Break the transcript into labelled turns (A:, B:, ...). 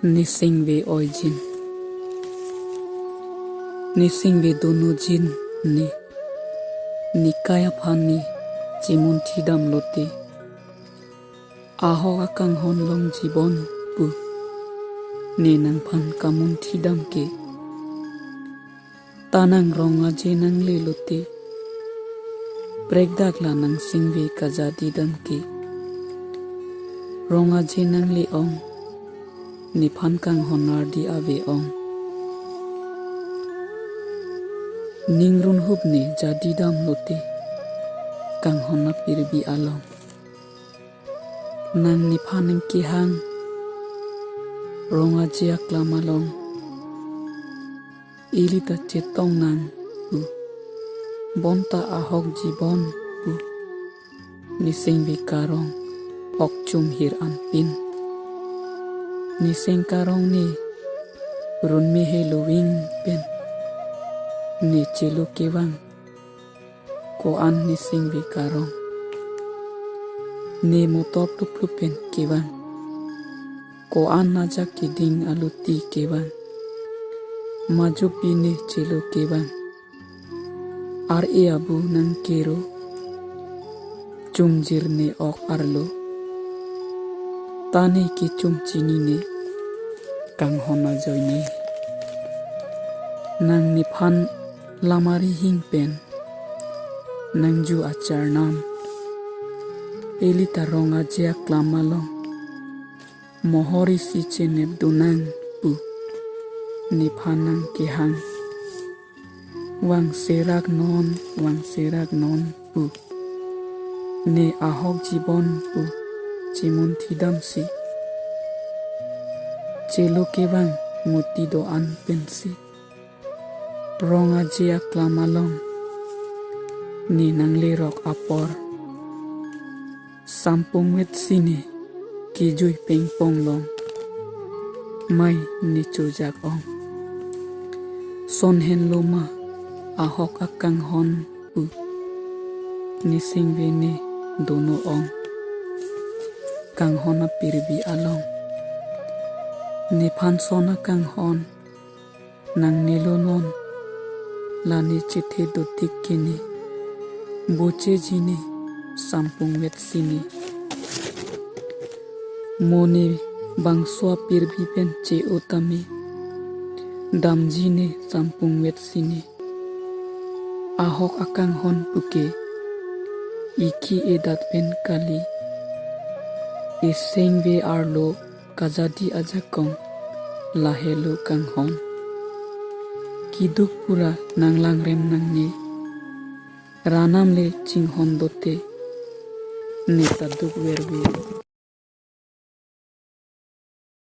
A: ni sengve oijin ni sengve dono jin ni kaya phani jimun thidam lote aho akang hon long jibon pu ni nang phan kamun thidam ke tanang ronga je nang le lote prekdak la nang sengve kajadi dam ke ronga je nang le ong ni phan kang honar di ave ong ningrun hup ni jadi dam lote kang honna pirbi along nang ni phaneng ki hang ronga je aklamalong ilita chetong nang pu bonta ahok jibon pu ni sengve karong ok chum hir an pin ni seng karong ni run me heloing pen ni chelo kewang ko an ni sengve karong ni motop pen kewang ko an najak kiding aluti kewang maju pine chelo kewang R.s abu nang kero chumjir ne ok arlo tane ki chum chini ne kang hona joine nang ni phan lamari hing pen nang ju achar nam elita ronga jia klamalong mohori si chenep dunang pu ni phanang ke hang wang serak non pu ne ahok jibon pu jimun thidam si chelo kewang muti do an pensi ronga jia klamalong ni nang le rok apor sampung wet sine ki jui peng pong long mai ni chujak ong son hen loma ahok akang hon pu ni sengve ne dono ong kang hona pirbi along ni phan sona kang hon nang nilonon la nechethe dotik kini boche jine sampung wet sini mone bangswa pirbi pen che otame damji ne sampung wet sini ahok akang hon puke iki edat pen kali sengve arlo kajadi ajakong lahelo kang hon kiduk pura nanglang rem nang ne ranam le chinghon dote ne taduk werbe